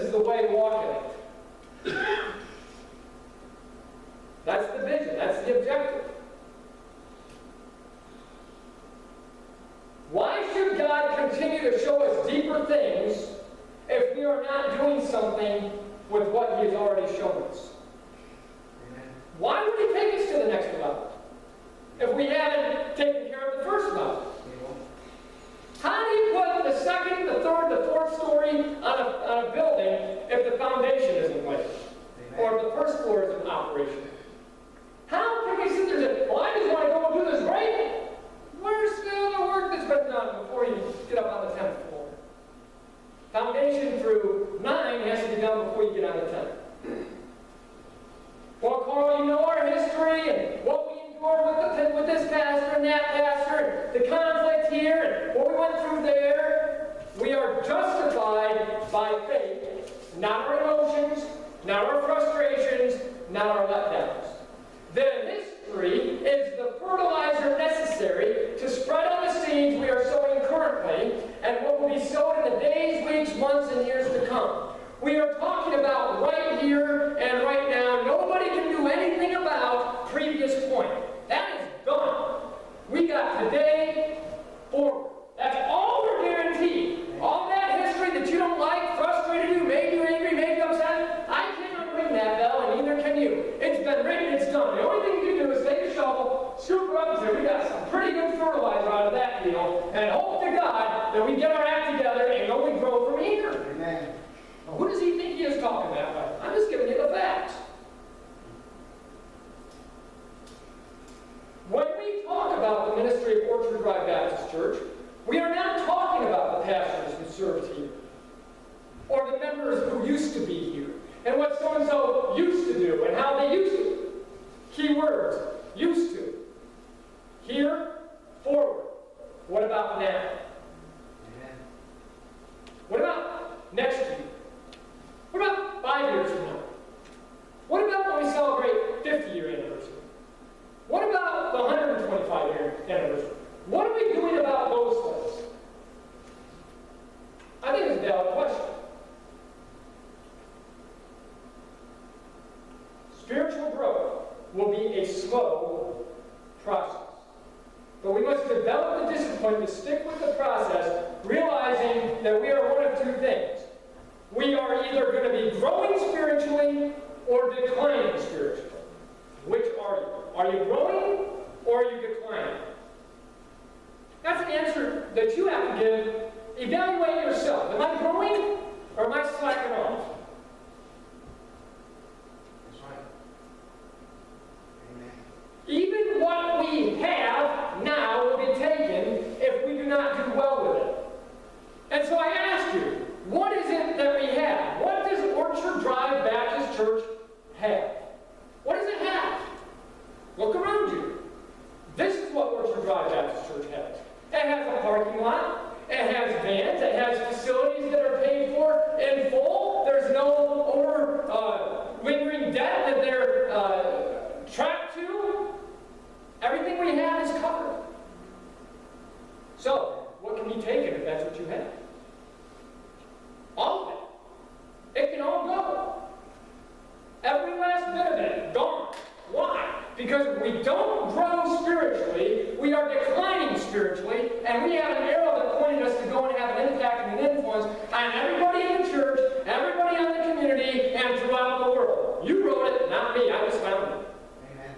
is the way, walk in it. That's the vision. That's the objective. Why should God continue to show us deeper things if we are not doing something with what He has already shown us? Amen. Why would He take us to the next level if we haven't taken care of the first level? How do you put the second, the third, the fourth story on a building if the foundation isn't laid? Or if the first floor is in operation? How can we sit there and say, well, I just want to go and do this right? Where's still the work that's been done before you get up on the 10th floor? Foundation through 9 has to be done before you get on the 10th. Well, Carl, you know our history and what we endured with this pastor and that pastor, and the conflict here, and what we went through there. We are justified by faith, not our emotions, not our frustrations, not our letdowns. The history is the fertilizer necessary to spread on the seeds we are sowing currently and what will be sown in the days, weeks, months, and years to come. We are talking about right here and right now. Nobody can do anything about previous point. That is done. We got today forward. That's all we're guaranteed. All that history that you don't like, frustrated you, made you angry, made you upset, I cannot ring that bell, and neither can you. It's been written, it's done. The only thing you can do is take a shovel, scoop it up, and say, we got some pretty good fertilizer out of that deal, and hope to God that we get our act together and only grow from here. Amen. Well, who does he think he is talking that way? I'm just giving you the facts. When we talk about the ministry of Orchard Drive Baptist Church, we are not talking about the pastors who served here, or the members who used to be here, and what so-and-so used to do, and how they used to. Key words, used to. Here, forward. What about now? Amen. What about next year? What about 5 years from now? What about when we celebrate 50-year anniversary? What about the 125-year anniversary? What are we doing about those things? I think it's a valid question. Spiritual growth will be a slow process. But we must develop the discipline to stick with the process, realizing that we are one of two things. We are either going to be growing spiritually or declining spiritually. Which are you? Are you growing or are you declining? That's an answer that you have to give. Evaluate yourself. Am I growing or am I slacking off? That's right. Amen. Even what we have now will be taken if we do not do well with it. And so I ask you, what is it that we have? What does Orchard Drive Baptist Church have? What does it have? Look around you. This is what Orchard Drive Baptist Church has. It has a parking lot. It has vans. It has facilities that are paid for in full. There's no lingering debt that they're trapped to. Everything we have is covered. So, what can be taken if that's what you have? All of it. It can all go. Every last bit of it, gone. Why? Because if we don't grow spiritually, we are declining spiritually, and we have an arrow that pointed us to go and have an impact and an influence on everybody in the church, everybody in the community, and throughout the world. You wrote it, not me. I just found it. Amen.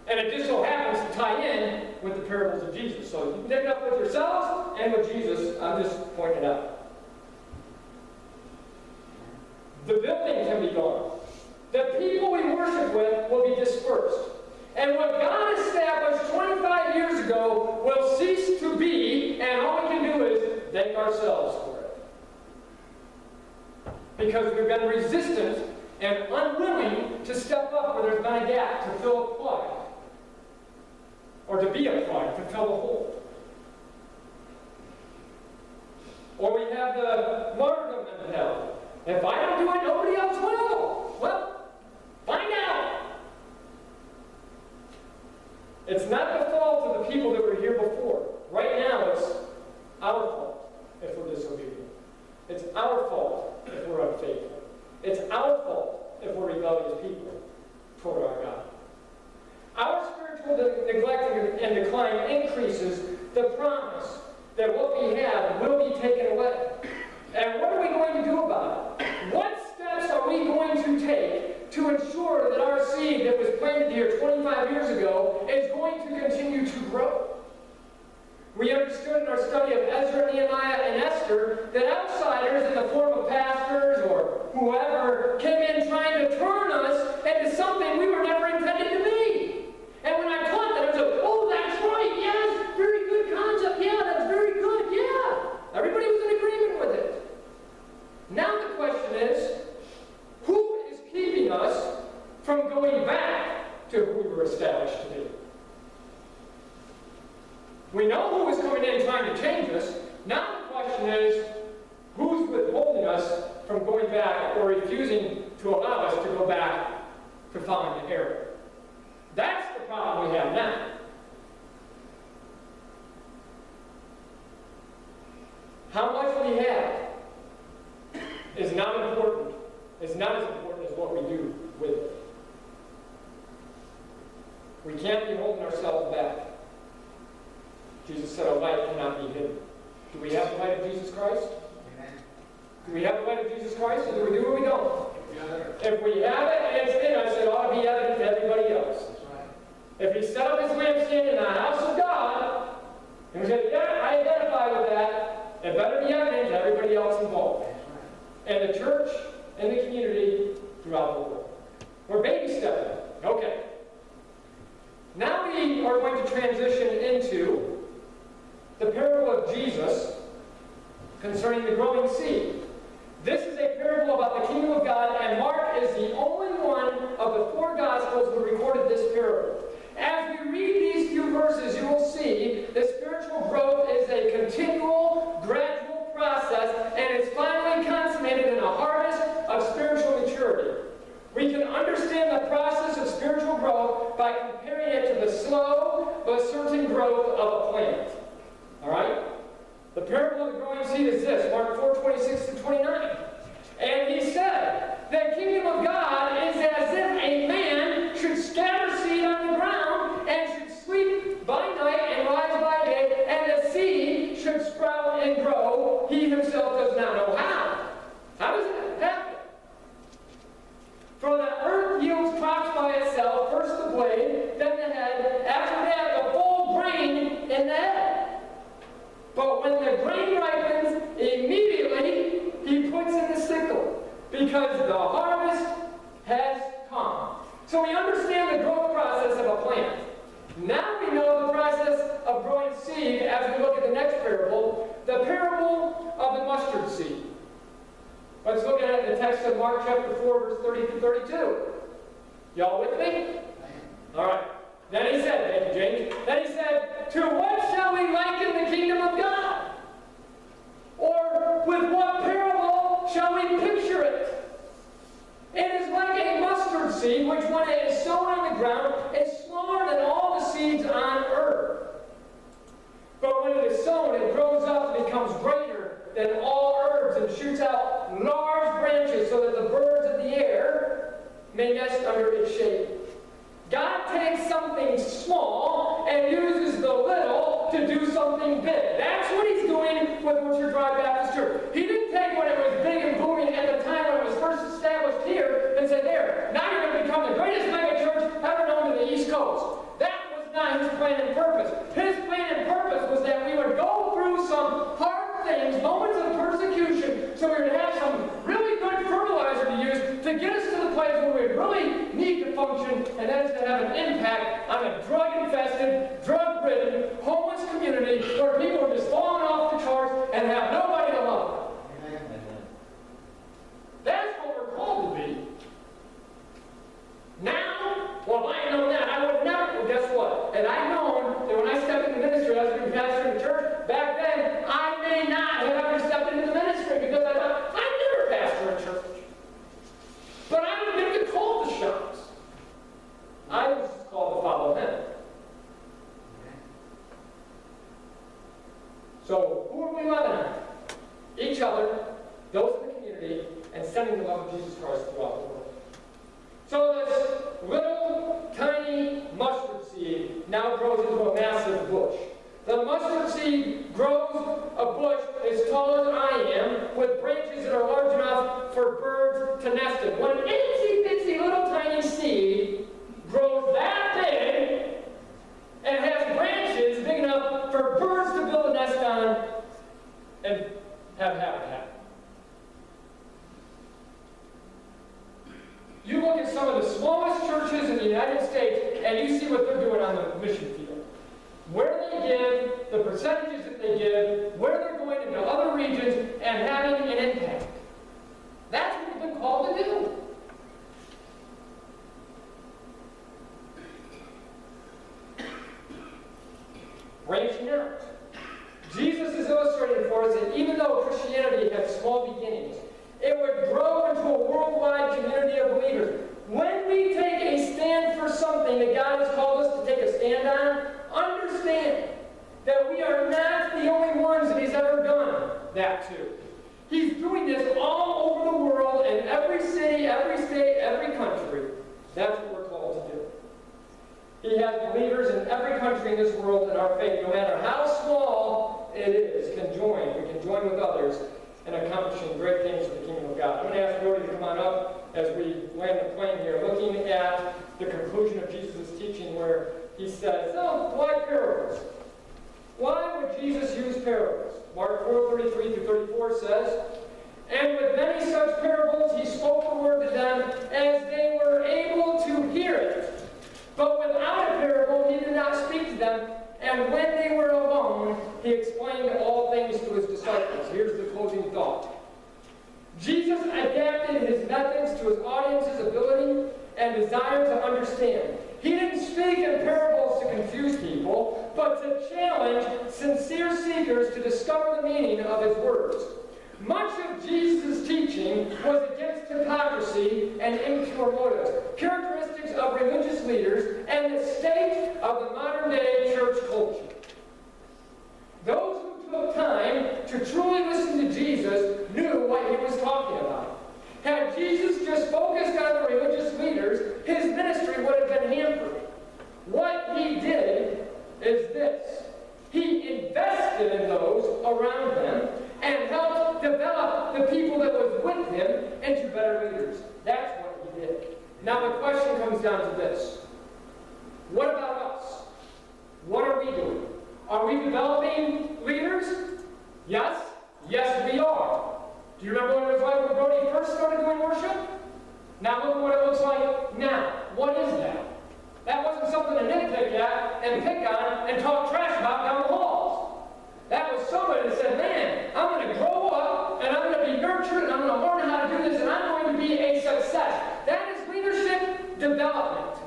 And it just so happens to tie in with the parables of Jesus. So you can take it up with yourselves and with Jesus. I'm just pointing it out. The building can be gone. The people we worship with will be dispersed. And what God established 25 years ago will cease to be, and all we can do is thank ourselves for it. Because we've been resistant and unwilling to step up where there's been a gap, to fill a plug. Or to be a plug, to fill a hole. Or we have the martyrdom mentality. If I don't do it, nobody else will. Well, find out. It's not the fault of the people that were here before. Right now, it's our fault if we're disobedient. It's our fault if we're faithful. It's our fault if we're rebellious people toward our God. Our spiritual neglect and decline increases the promise that what we have will be taken away. And what are we going to do about it? What steps are we going to take to ensure that our seed that was planted here 25 years ago is going to continue to grow? We understood in our study of Ezra, Nehemiah, and Esther that outsiders in the form of pastors or whoever came in trying to turn us into something we were never intended to be. And when I taught that, I was like, oh, that's right, yes, very good concept, yeah, that's very good, yeah. Everybody was in agreement with it. Now the question is, who is keeping us from going back to who we were established to be? We know who is coming in trying to change us. Now the question is, who's withholding us from going back or refusing to allow us to go back to following the error? That's the problem we have now. How much we have is not important. It's not as important as what we do with it. We can't be holding ourselves back. Jesus said a light cannot be hidden. Do we have the light of Jesus Christ? Amen. Do we have the light of Jesus Christ, or do we do or we don't? Yeah. If we have it and it's in us, it ought to be evident to everybody else. That's right. If he set up his lampstand in the house of God, and we said, yeah, I identify with that, it better be evident to everybody else involved. That's right. And the church and the community throughout the world. We're baby stepping. Okay. Now we are going to transition into the parable of Jesus concerning the growing seed. This is a parable about the kingdom of God, and Mark is the only one of the four Gospels who recorded this parable. As we read these few verses, you will see that spiritual growth is a continual, gradual process, and it's finally consummated in a harvest of spiritual maturity. We can understand the process of spiritual growth by comparing it to the slow but certain growth of a plant. All right? The parable of the growing seed is this, Mark 4:26-29. And he said, the kingdom of God is as if a man should scatter seed on the ground and should sleep by night and rise by day, and the seed should sprout and grow. He himself does not know how. How does it happen? For the earth yields crops by itself, first the blade, then the head, after that the full grain in the head. But when the grain ripens, immediately he puts in the sickle, because the harvest has come. So we understand the growth process of a plant. Now we know the process of growing seed as we look at the next parable, the parable of the mustard seed. Let's look at it in the text of Mark chapter 4, verse 30-32. Y'all with me? All right. Then he said, thank you, James. Then he said, to what shall we liken the kingdom of God? Or with what parable shall we picture it? It is like a mustard seed, which when it is sown on the ground, is smaller than all the seeds on earth. But when it is sown, it grows up and becomes greater than all herbs and shoots out large branches so that the birds of the air may nest under its shade. God takes something small and uses the little to do something big. That's what he's doing with Orchard Drive Baptist Church. He didn't take when it was big and booming at the time when it was first established here and say, there, now you're going to become the greatest mega church ever known to the East Coast. That was not his plan and purpose. His plan and purpose was that we would go through some hard things, moments of persecution, so we would have some really good fertilizer to use to get us to the place where we really need to function, and that is to have an impact on a drug-infested, drug-ridden, homeless community where people are just falling off the charts and have nobody to love. Amen. That's what we're called to be. Now, well, if I had known that, I would never. Well, guess what? Had I known that when I stepped into ministry, I was going to be pastoring the church, back then, I may not have ever stepped into the ministry because I thought, I'd never pastor a church. But I would have been called the shots. I was called to follow him. So, who are we loving on? Each other, those in the community, and sending the love of Jesus Christ throughout the world. So this little tiny mustard seed now grows into a massive bush. The mustard seed grows a bush as tall as I am, with branches that are large enough for birds to nest in. When an itsy bitsy little tiny seed grows that big and has branches big enough for birds to build a nest on and have habitat. You look at some of the smallest churches in the United States and you see what they're doing on the mission field. Where they give, the percentages that they give, where they're going into other regions and having an impact. That's what we've been called to do. Branching out. Jesus is illustrating for us that even though Christianity had small beginnings, it would grow into a worldwide community of believers. When we take a stand for something that God has called us to take a stand on, understand that we are not the only ones that He's ever done that to. He's doing this all over the world, in every city, every state, every country. That's what we're called to do. He has believers in every country in this world in our faith, no matter how small it is, can join. We can join with others in accomplishing great things for the kingdom of God. I'm going to ask Brody to come on up as we land the plane here, looking at the conclusion of Jesus' teaching where he says, so why parables? Why would Jesus use parables? Mark 4:33-34 says, and with many such parables he spoke the word to them as they were able to hear it. But without a parable he did not speak to them, and when they were alone, he explained all things to his disciples. Here's the closing thought. Jesus adapted his methods to his audience's ability and desire to understand. He didn't speak in parables to confuse people, but to challenge sincere seekers to discover the meaning of his words. Much of Jesus' teaching was against hypocrisy and impure motives, characteristics of religious leaders, and the state of the modern-day church culture. Those who took time to truly listen to Jesus knew what he was talking about. Had Jesus just focused on the religious leaders, his ministry would have been hampered. What he did is this. He invested in those around them and helped develop the people that was with him into better leaders. That's what he did. Now the question comes down to this. What about us? What are we doing? Are we developing leaders? Yes? Yes, we are. Do you remember what it was like when Brody first started doing worship? Now look at what it looks like now. What is that? That wasn't something to nitpick at and pick on and talk trash about down the halls. That was somebody that said, man, I'm going to grow up and I'm going to be nurtured and I'm going to learn how to do this and I'm going to be a success. That is leadership development.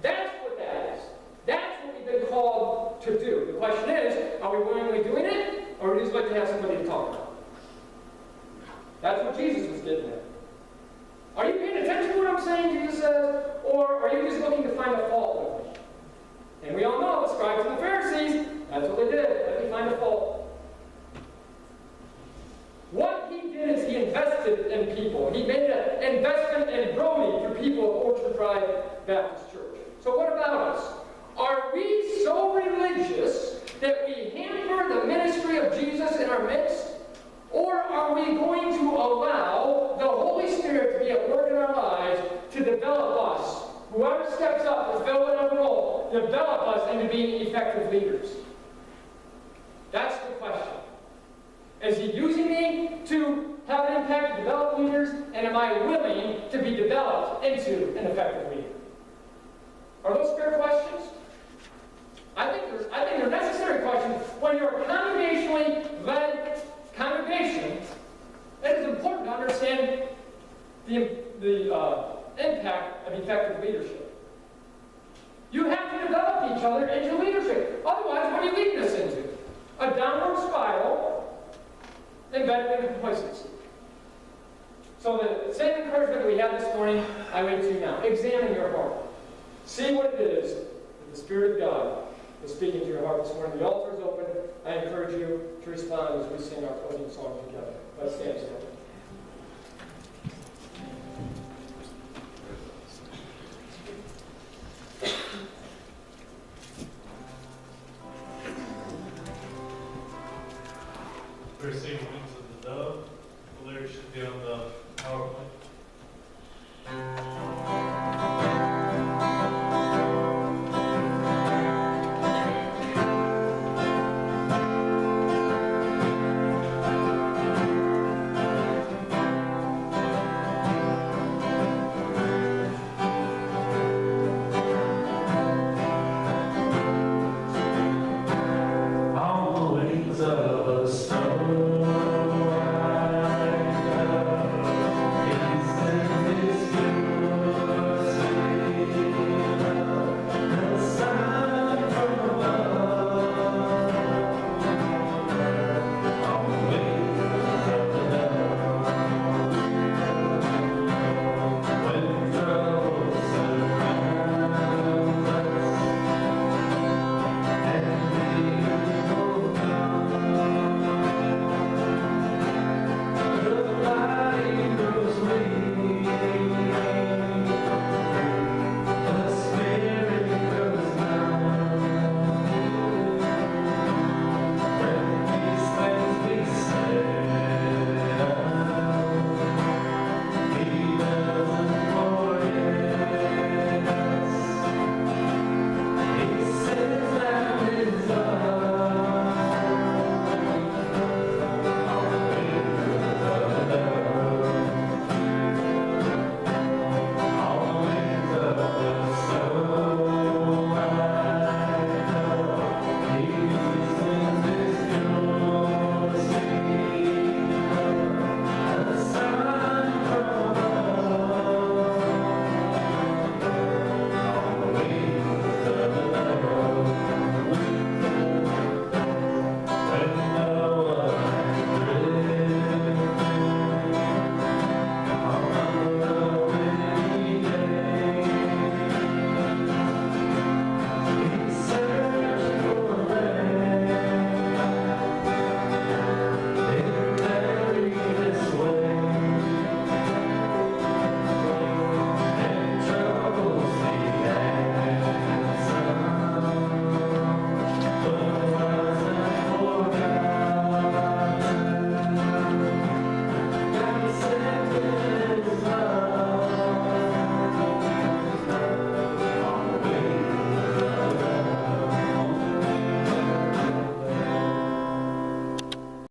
That's what that is. That's what we've been called to do. The question is, are we willingly doing it or would we just like to have somebody to talk about? That's what Jesus was getting at. Are you paying attention to what I'm saying, Jesus says, or are you just looking to find a fault with me? And we all know the scribes and the Pharisees, that's what they did. Let me find a fault. What he did is he invested in people. He made an investment in Brody for people of Orchard Drive Baptist Church. So what about us? Are we so religious that we hamper the ministry of Jesus in our midst? Or are we going to allow the Holy Spirit to be at work in our lives to develop us? Whoever steps up to fill whatever role, develop us into being effective leaders. That's the question. Is he using me to have an impact, to develop leaders, and am I willing to be developed into an effective leader? Are those fair questions? I think they're necessary questions. When you're a congregationally led congregation, it is important to understand the impact of effective leadership. You have to develop each other into leadership. Otherwise, what are you leading us into? A downward spiral embedded in complacency. So the same encouragement that we had this morning, I leave to you now. Examine your heart. See what it is that the Spirit of God is speaking to your heart this morning. The altar is open. I encourage you to respond as we sing our closing song together. Let's stand.